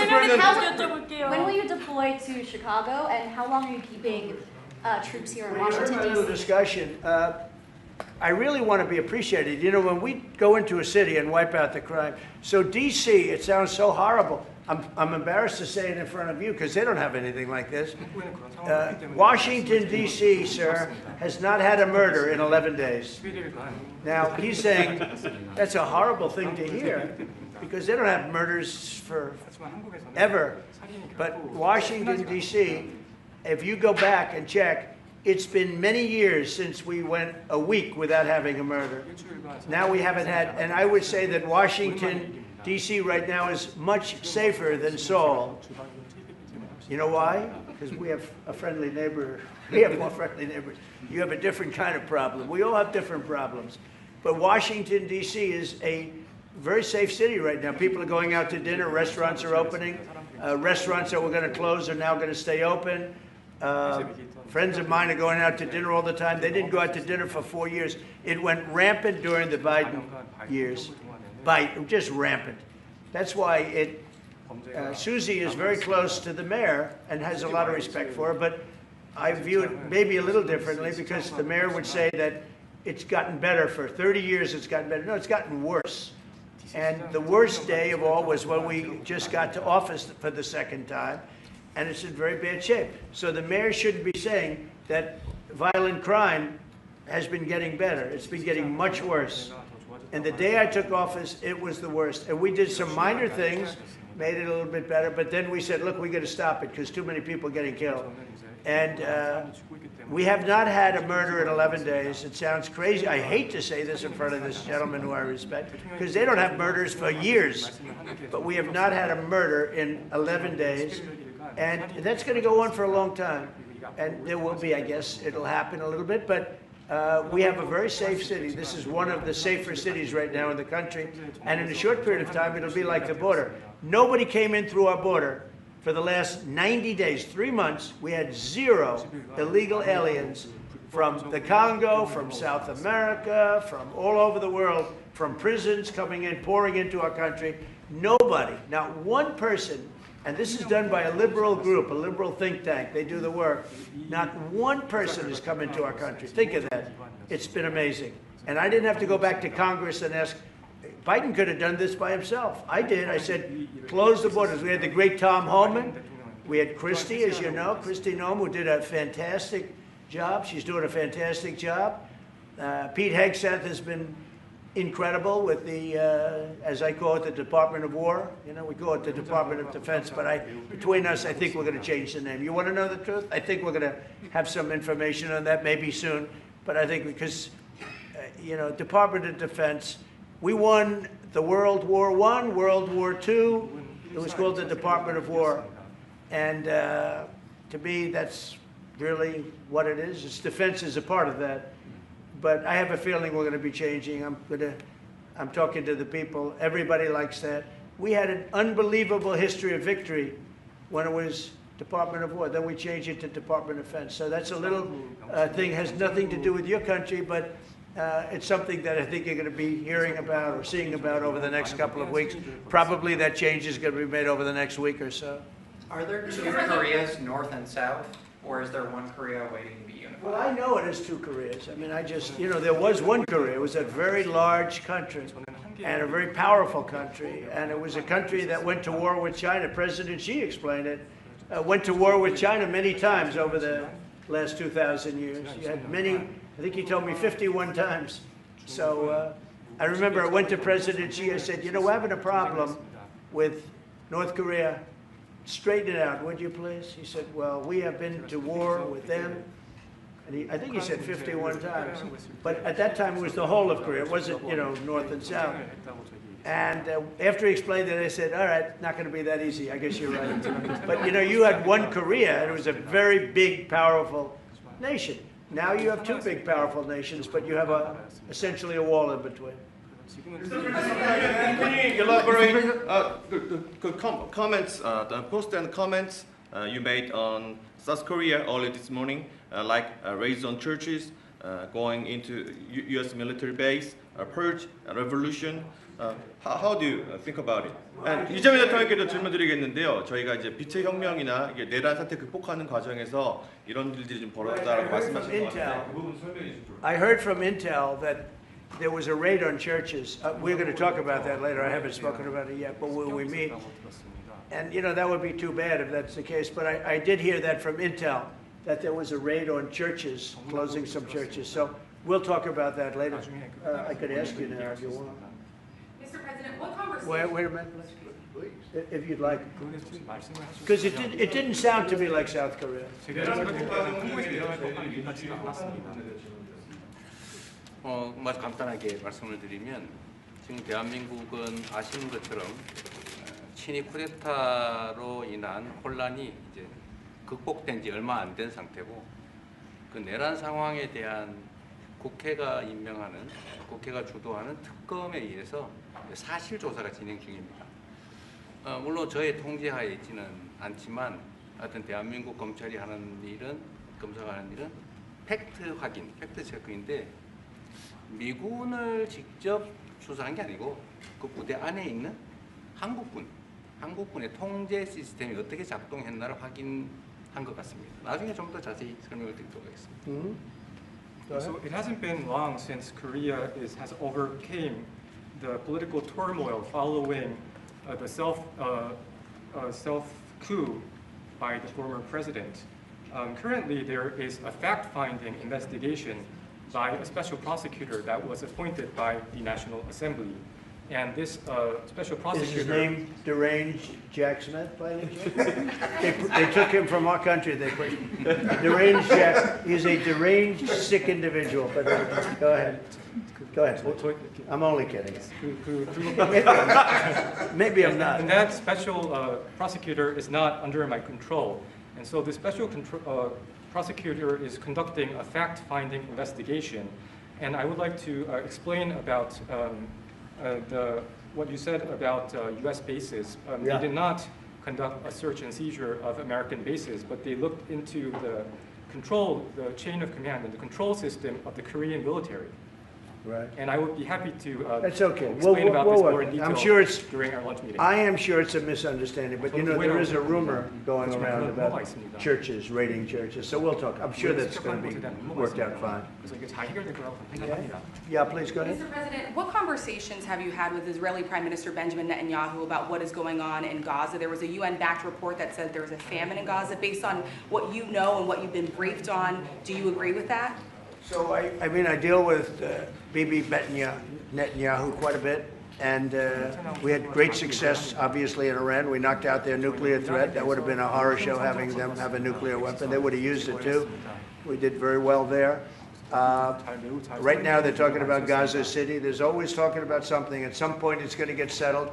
When will you deploy to Chicago, and how long are you keeping troops here in Washington, D.C.? Discussion. I really want to be appreciated. You know, when we go into a city and wipe out the crime, so D.C., it sounds so horrible. I'm embarrassed to say it in front of you because they don't have anything like this. Washington, D.C., sir, has not had a murder in 11 days. Now, he's saying that's a horrible thing to hear because they don't have murders for ever. But Washington, D.C., if you go back and check, it's been many years since we went a week without having a murder. Now we haven't had, and I would say that Washington, D.C. right now is much safer than Seoul. You know why? Because we have a friendly neighbor. We have more friendly neighbors. You have a different kind of problem. We all have different problems. But Washington, D.C. is a very safe city right now. People are going out to dinner. Restaurants are opening. Restaurants that were going to close are now going to stay open. Friends of mine are going out to dinner all the time. They didn't go out to dinner for 4 years. It went rampant during the Biden years. Just rampant. That's why Susie is very close to the mayor and has a lot of respect for her, but I view it maybe a little differently because the mayor would say that it's gotten better. For 30 years it's gotten better. No, it's gotten worse. And the worst day of all was when we just got to office for the second time, and it's in very bad shape. So the mayor shouldn't be saying that violent crime has been getting better. It's been getting much worse. And the day I took office, it was the worst. And we did some minor things, made it a little bit better, but then we said, look, we got to stop it because too many people are getting killed. And we have not had a murder in 11 days. It sounds crazy. I hate to say this in front of this gentleman who I respect, because they don't have murders for years. But we have not had a murder in 11 days. And that's going to go on for a long time. And there will be, I guess, it'll happen a little bit. But we have a very safe city. This is one of the safer cities right now in the country. And in a short period of time, it'll be like the border. Nobody came in through our border for the last 90 days, 3 months. We had 0 illegal aliens from the Congo, from South America, from all over the world, from prisons coming in, pouring into our country. Nobody, not one person. And this is done by a liberal group, a liberal think tank. They do the work. Not one person has come into our country. Think of that. It's been amazing. And I didn't have to go back to Congress and ask. Biden could have done this by himself. I did. I said, close the borders. We had the great Tom Homan. We had Christie, as you know, Christie Noem, who did a fantastic job. She's doing a fantastic job. Pete Hegseth has been incredible with the, as I call it, the Department of War. You know, we call it the Department of Defense, but between us, I think we're going to change the name. You want to know the truth? I think we're going to have some information on that maybe soon, but I think because, you know, Department of Defense, we won the World War I, World War II. It was called the Department of War. And to me, that's really what it is. Its defense is a part of that. But I have a feeling we're going to be changing. I'm talking to the people. Everybody likes that. We had an unbelievable history of victory when it was Department of War. Then we changed it to Department of Defense. So that's a little thing, has nothing to do with your country, but it's something that I think you're going to be hearing about or seeing about over the next couple of weeks. Probably that change is going to be made over the next week or so. Are there 2 Koreas, North and South, or is there one Korea waiting to be unified? Well, I know it is 2 Koreas. I mean, you know, there was one Korea. It was a very large country and a very powerful country. And it was a country that went to war with China. President Xi explained it went to war with China many times over the last 2,000 years. You had many, I think he told me 51 times. So I remember I went to President Xi, I said, you know, we're having a problem with North Korea. Straighten it out, would you please? He said, well, we have been to war with them. And I think he said 51 times. But at that time, it was the whole of Korea. It wasn't, you know, North and South. And after he explained it, I said, all right, not going to be that easy. I guess you're right. But, you know, you had one Korea, and it was a very big, powerful nation. Now you have two big, powerful nations, but you have essentially a wall in between. Can you elaborate comments, the post and comments you made on South Korea early this morning, like raids on churches, going into U.S. military base, purge, revolution. How do you think about it? 이재명 대통령께도 질문드리겠는데요. 저희가 이제 빛의 혁명이나 이게 내란 사태 극복하는 과정에서 이런 일들이 좀 벌어졌다라고 말씀하신 것 같아요. 그 부분 설명해 주시죠. I heard from Intel that there was a raid on churches. We're going to talk about that later. I haven't spoken about it yet, but when we meet, and you know that would be too bad if that's the case. But I did hear that from Intel that there was a raid on churches, closing some churches. So we'll talk about that later. I could ask you now if you want. Mr. President, what conversation? Wait a minute, if you'd like, because it didn't sound to me like South Korea. 간단하게 말씀을 드리면 지금 대한민국은 아시는 것처럼 친위 쿠데타로 인한 혼란이 이제 극복된 지 얼마 안 된 상태고 그 내란 상황에 대한 국회가 임명하는 국회가 주도하는 특검에 의해서 사실 조사가 진행 중입니다. 물론 저의 통제하에 있지는 않지만 하여튼 대한민국 검찰이 하는 일은 검사가 하는 일은 팩트 확인, 팩트 체크인데 미군을 직접 수사한 게 아니고 그 부대 안에 있는 한국군의 통제 시스템이 어떻게 작동했나를 확인한 것 같습니다. 나중에 좀 더 자세히 설명을 드리도록 하겠습니다. So it hasn't been long since Korea has overcame the political turmoil following the self-coup by the former president. Currently, there is a fact-finding investigation by a special prosecutor that was appointed by the National Assembly. And this special prosecutor... Is his name Deranged Jack Smith, by any chance? They took him from our country. They put Deranged Jack. He's a deranged, sick individual. But go ahead. Go ahead. I'm only kidding. Maybe I'm not. And that special prosecutor is not under my control. And so the special prosecutor is conducting a fact-finding investigation. And I would like to explain about what you said about U.S. bases. They did not conduct a search and seizure of American bases, but they looked into the chain of command and the control system of the Korean military. Right. And I would be happy to That's okay. explain about this more in detail I'm sure it's, during our lunch meeting. I am sure it's a misunderstanding, but you know, there is a rumor going around about churches, raiding churches, so we'll talk. I'm sure that's going to be worked out fine. Yeah, please go ahead. Mr. President, what conversations have you had with Israeli Prime Minister Benjamin Netanyahu about what is going on in Gaza? There was a UN-backed report that said there was a famine in Gaza. Based on what you know and what you've been briefed on, do you agree with that? So I mean, I deal with Bibi Netanyahu quite a bit, and we had great success, obviously, in Iran. We knocked out their nuclear threat. That would have been a horror show, having them have a nuclear weapon. They would have used it too. We did very well there. Right now, they're talking about Gaza City. There's always talking about something. At some point, it's going to get settled.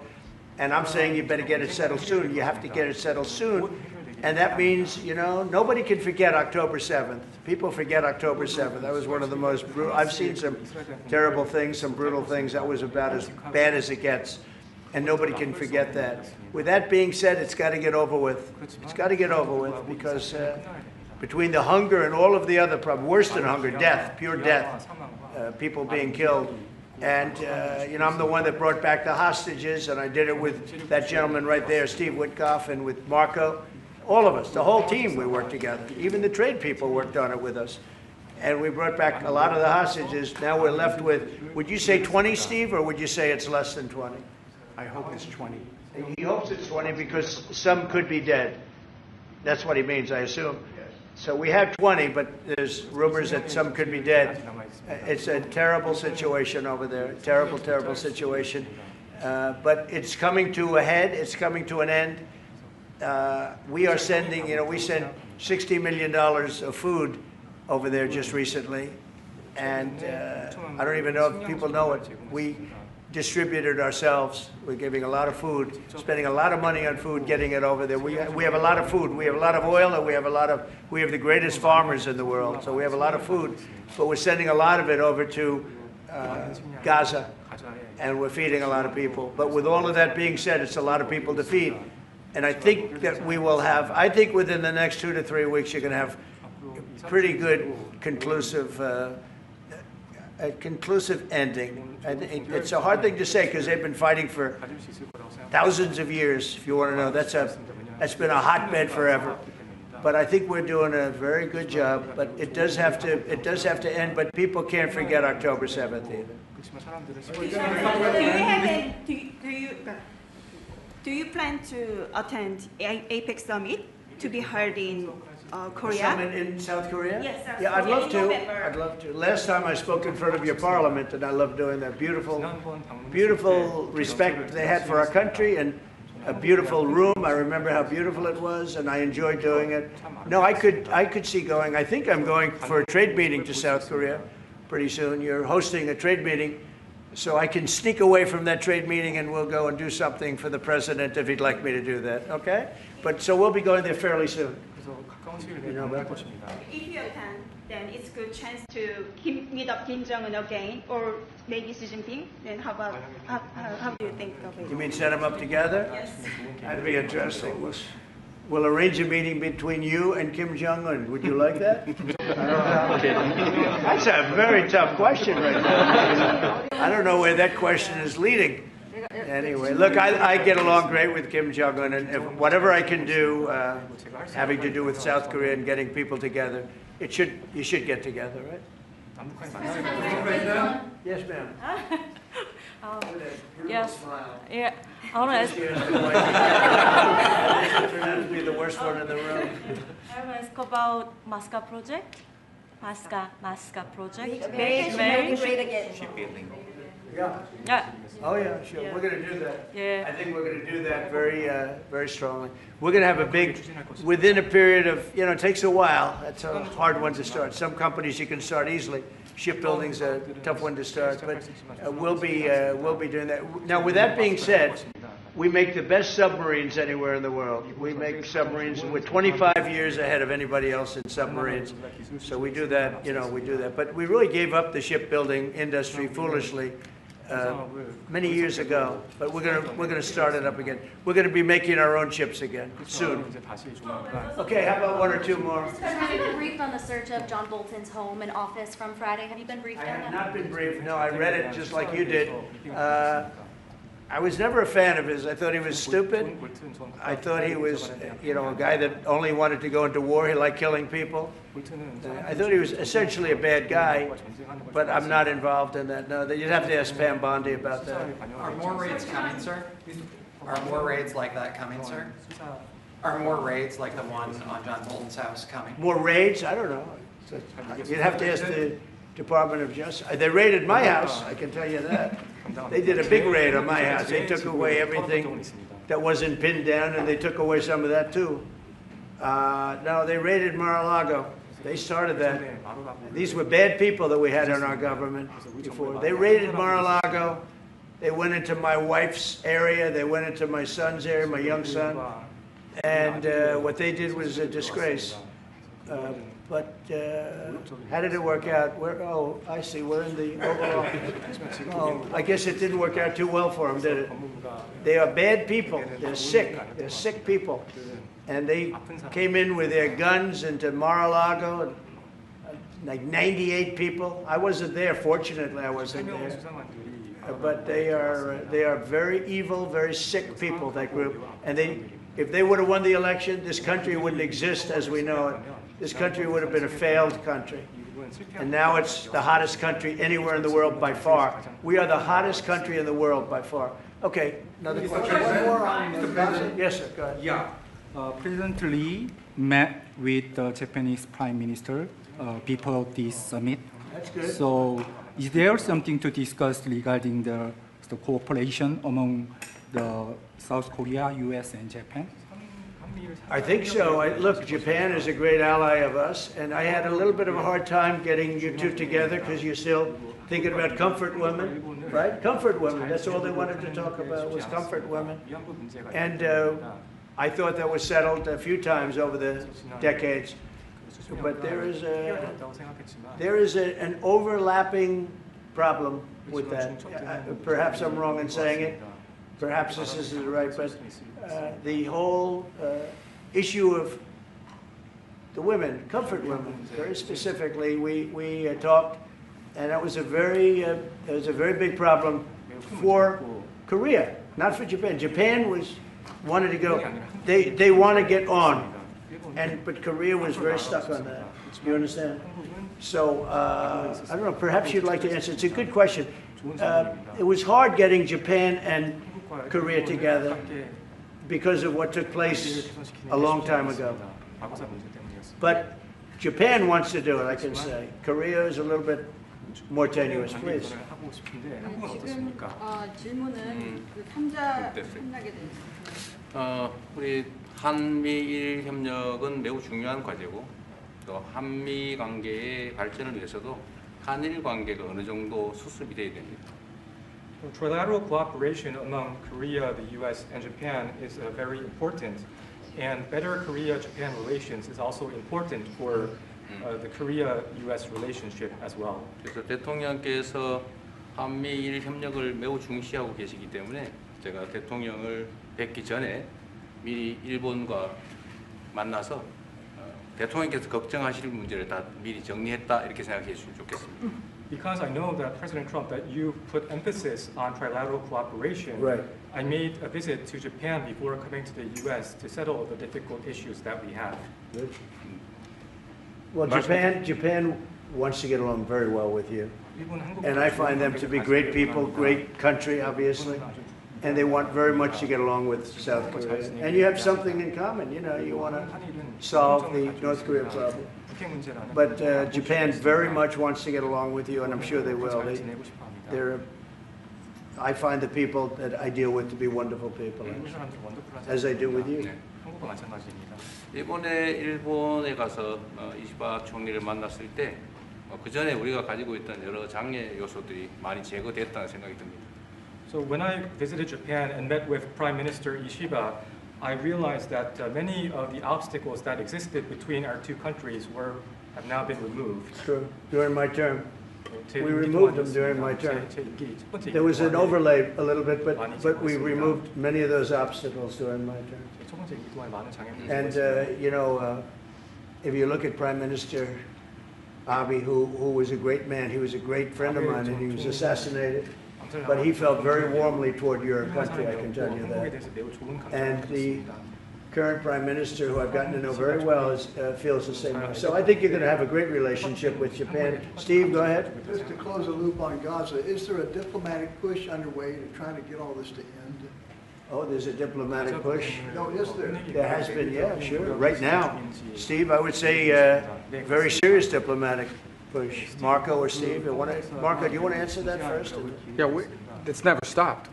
And I'm saying you better get it settled soon. You have to get it settled soon. And that means, you know, nobody can forget October 7th. People forget October 7th. That was one of the most brutal. I've seen some terrible things, some brutal things. That was about as bad as it gets. And nobody can forget that. With that being said, it's got to get over with. It's got to get over with because between the hunger and all of the other problems, worse than hunger, death, pure death, people being killed. And, you know, I'm the one that brought back the hostages, and I did it with that gentleman right there, Steve Witkoff, and with Marco. All of us, the whole team, we worked together. Even the trade people worked on it with us. And we brought back a lot of the hostages. Now we're left with, would you say 20, Steve, or would you say it's less than 20? I hope it's 20. He hopes it's 20 because some could be dead. That's what he means, I assume. So we have 20, but there's rumors that some could be dead. It's a terrible situation over there, terrible, terrible situation. But it's coming to a head, it's coming to an end. We are sending, we sent $60 million of food over there just recently. And I don't even know if people know it. We distributed ourselves. We're giving a lot of food, spending a lot of money on food, getting it over there. We have a lot of food. We have a lot of oil, and we have the greatest farmers in the world. So we have a lot of food, but we're sending a lot of it over to Gaza, and we're feeding a lot of people. But with all of that being said, it's a lot of people to feed. And I think that we will have, I think within the next 2 to 3 weeks, you're going to have pretty good conclusive ending. And it's a hard thing to say because they've been fighting for thousands of years. If you want to know, that's been a hotbed forever. But I think we're doing a very good job. But it does have to end. But people can't forget October 7th either. Do you plan to attend APEC summit to be held in Korea? Summit in South Korea? Yes, South yeah, I'd Korea love to. I'd love to. Last time I spoke in front of your parliament, and I love doing that. Beautiful respect they had for our country, and a beautiful room. I remember how beautiful it was, and I enjoyed doing it. No, I could see going. I think I'm going for a trade meeting to South Korea pretty soon. You're hosting a trade meeting, so I can sneak away from that trade meeting, and we'll go and do something for the president if he'd like me to do that. Okay? But so we'll be going there fairly soon. You know about that? If you attend, then it's a good chance to meet up Kim Jong-un again, or maybe Xi Jinping. Then how do you think of it? You mean set them up together? Yes. That'd be interesting. We'll arrange a meeting between you and Kim Jong-un. Would you like that? That's a very tough question right now. I don't know where that question is leading. Anyway, look, I get along great with Kim Jong-un, and if whatever I can do having to do with South Korea and getting people together, you should get together, right? Yes, ma'am. Yes. Yeah. I want to ask. Turned out to be the worst one in the room. I want to ask about Masca project. Masca project. Make great again. Shipbuilding. Yeah. Yeah. Oh yeah, sure. Yeah. We're going to do that. Yeah. I think we're going to do that very strongly. We're going to have a big, within a period of, it takes a while. That's a hard one to start. Some companies you can start easily. Shipbuilding's a tough one to start, but we'll be doing that. Now, with that being said, we make the best submarines anywhere in the world. We make submarines. We're 25 years ahead of anybody else in submarines. So we do that. We do that. But we really gave up the shipbuilding industry foolishly many years ago, but we're gonna start it up again. We're gonna be making our own ships again soon. Okay, how about one or two more? Have you been briefed on the search of John Bolton's home and office from Friday? Have you been briefed on that? I have not been briefed. No, I read it just like you did. I was never a fan of his. I thought he was stupid. I thought he was, a guy that only wanted to go into war. He liked killing people. I thought he was essentially a bad guy, but I'm not involved in that. No, you'd have to ask Pam Bondi about that. Are more raids coming, sir? Are more raids like that coming, sir? Are more raids like the one on John Bolton's house coming? More raids? I don't know. You'd have to ask the Department of Justice. They raided my house, I can tell you that. They did a big raid on my house. They took away everything that wasn't pinned down, and they took away some of that too. No, they raided Mar-a-Lago. They started that. These were bad people that we had in our government before. They raided Mar-a-Lago. They went into my wife's area. They went into my son's area, my young son. And what they did was a disgrace. But how did it work out? Oh, I see. We're in the overall. Oh, I guess it didn't work out too well for them, did it? They are bad people. They're sick. They're sick people. And they came in with their guns into Mar-a-Lago, like 98 people. I wasn't there. Fortunately, I wasn't there. But they are very evil, very sick people, that group. And if they would have won the election, this country wouldn't exist as we know it. This country would have been a failed country. And now it's the hottest country anywhere in the world by far. We are the hottest country in the world by far. Okay, another question. One more on the Yes, sir, go ahead. Yeah. President Lee met with the Japanese Prime Minister before this summit. That's good. So is there something to discuss regarding the cooperation among the South Korea, US, and Japan? I think so. Look, Japan is a great ally of us, and I had a little bit of a hard time getting you two together because you're still thinking about comfort women, right? Comfort women. That's all they wanted to talk about was comfort women. And I thought that was settled a few times over the decades. But there is an overlapping problem with that. Perhaps I'm wrong in saying it. Perhaps this isn't right, but the whole issue of the women, comfort women, very specifically, we talked, and that was a very big problem for Korea, not for Japan. Japan wanted to go. They want to get on, but Korea was very stuck on that. You understand? So I don't know. Perhaps you'd like to answer. It's a good question. It was hard getting Japan and Korea together because of what took place a long time ago. But Japan wants to do it, I can say. Korea is a little bit more tenuous, please. 지금 질문은 그 3자 협력에 대해서. 우리 한미일 협력은 매우 중요한 과제고 또 한미 관계의 발전을 위해서도 한일 관계가 어느 정도 수습이 돼야 됩니다. Trilateral cooperation among Korea, the U.S., and Japan is very important, and better Korea-Japan relations is also important for the Korea-U.S. relationship as well. 그래서 대통령께서 한미일 협력을 매우 중시하고 계시기 때문에 제가 대통령을 뵙기 전에 미리 일본과 만나서 대통령께서 걱정하실 문제를 다 미리 정리했다 이렇게 생각해 주시면 좋겠습니다. Because I know that President Trump, that you put emphasis on trilateral cooperation, right. I made a visit to Japan before coming to the U.S. to settle the difficult issues that we have. Good. Well, Japan wants to get along very well with you, and I find them to be great people, great country, obviously, and they want very much to get along with South Korea. And you have something in common. You know, you want to solve the North Korea problem. But Japan very much wants to get along with you, and I'm sure they will. I find the people that I deal with to be wonderful people, as I do with you. 이번에 일본에 가서 이시바 총리를 만났을 때 그 전에 우리가 가지고 있던 여러 장애 요소들이 많이 제거됐다는 생각이 듭니다. So when I visited Japan and met with Prime Minister Ishiba, I realized that many of the obstacles that existed between our two countries have now been removed. True. During my term, we removed them during my term. There was an overlay a little bit, but we removed many of those obstacles during my term. And you know, if you look at Prime Minister Abe, who was a great man, he was a great friend of mine, and he was assassinated. But he felt very warmly toward your country, I can tell you that. And the current Prime Minister, who I've gotten to know very well, feels the same way. So I think you're going to have a great relationship with Japan. Steve, go ahead. Just to close the loop on Gaza, is there a diplomatic push underway to try to get all this to end? Oh, there's a diplomatic push? No, is there? There has been, yeah, sure. Right now, Steve, I would say very serious diplomatic push. Marco or Steve? Marco, do you want to answer that first? Yeah, it's never stopped.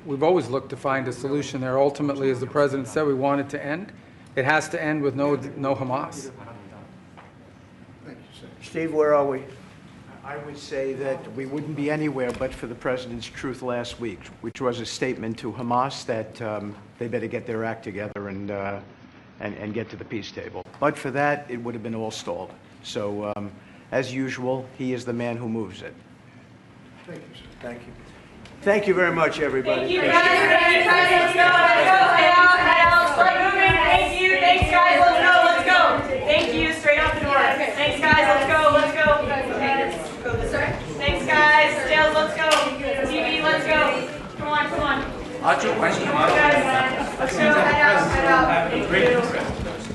We've always looked to find a solution there. Ultimately, as the President said, we want it to end. It has to end with no Hamas. Steve, where are we? I would say that we wouldn't be anywhere but for the President's truth last week, which was a statement to Hamas that they better get their act together and get to the peace table. But for that, it would have been all stalled. So, as usual, he is the man who moves it. Thank you, sir. Thank you. Thank you very much, everybody. Thank you, guys. Let's go. Head out. Start moving. Thank you. Thanks, guys. Let's go. Thank you. Straight out the door. Thanks, guys. Let's go. Thanks, guys. Sales, let's go. TV, let's go. Come on. Let's go. Head out.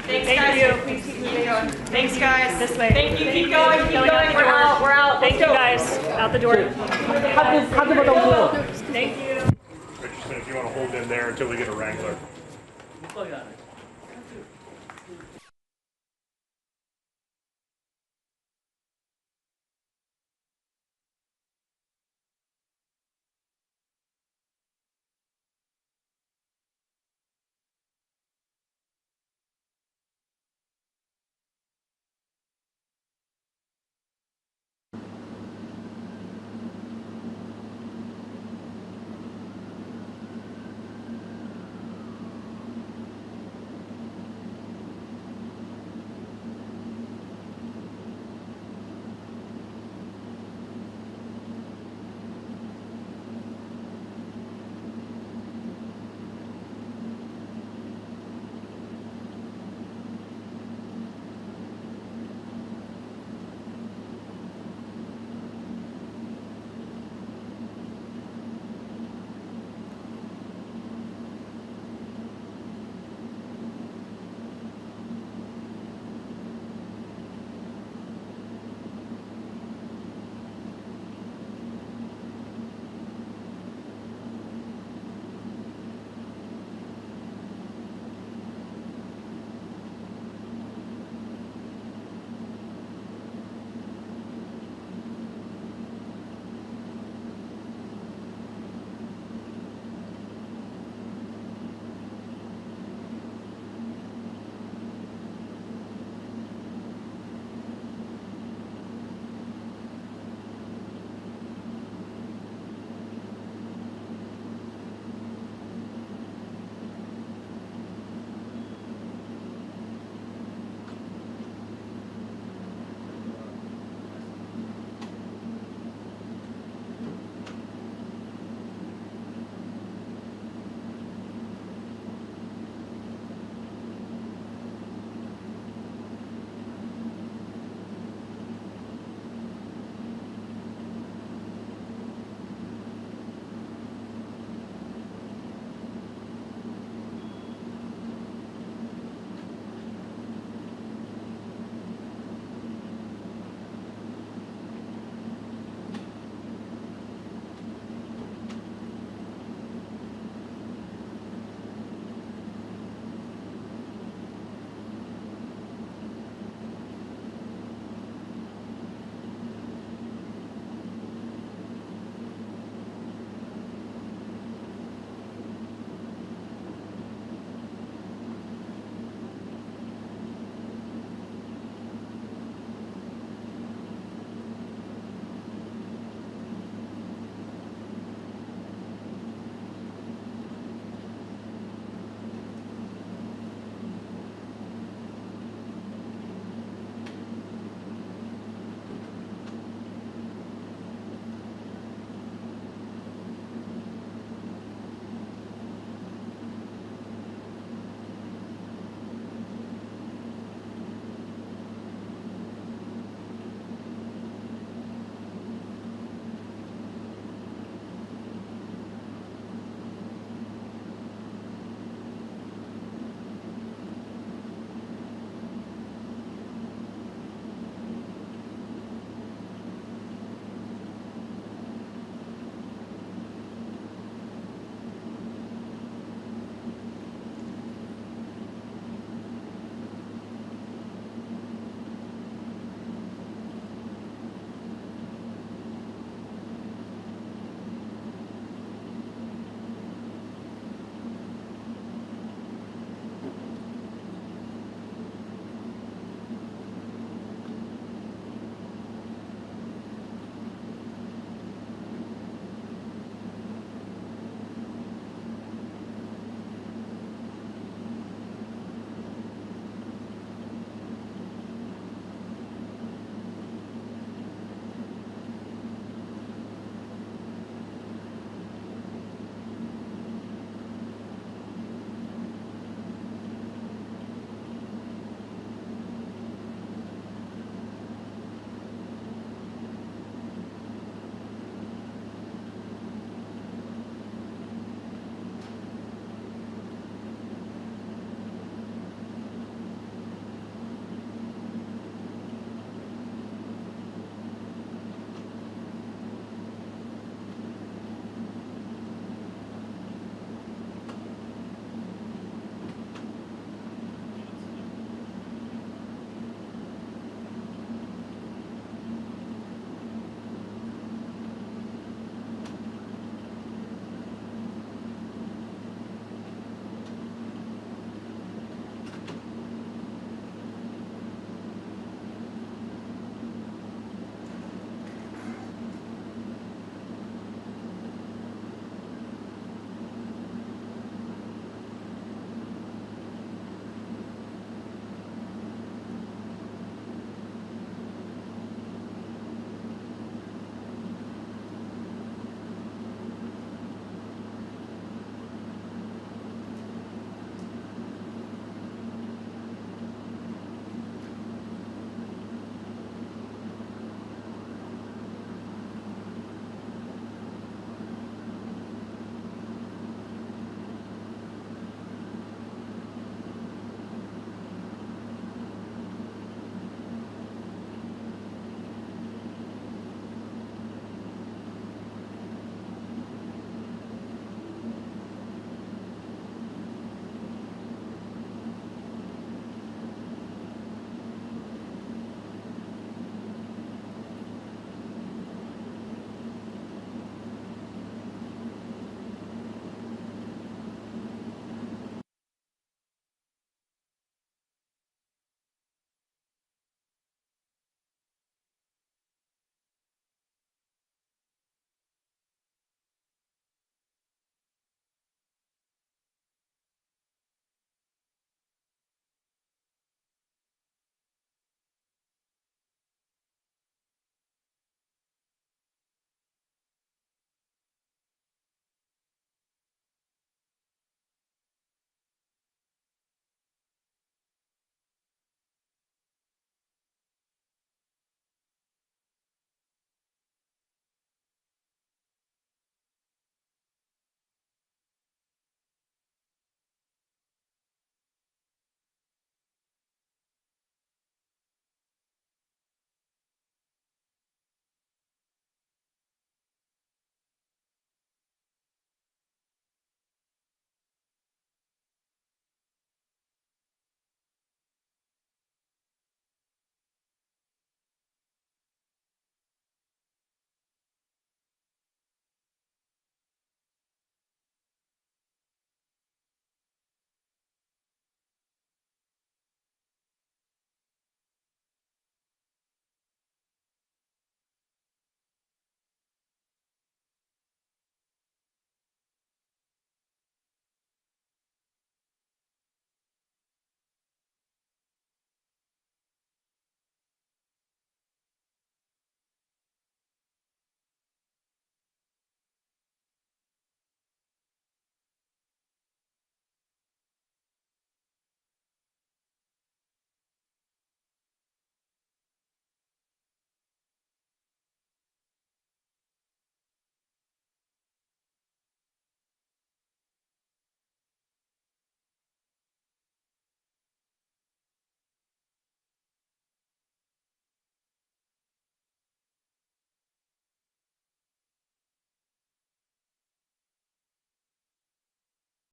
Thanks, guys. Please keep going. Thanks, guys. This way. Thank you. Keep going. We're out. Thank you, guys. Out the door. Thank you. Richardson, if you want to hold in there until we get a wrangler.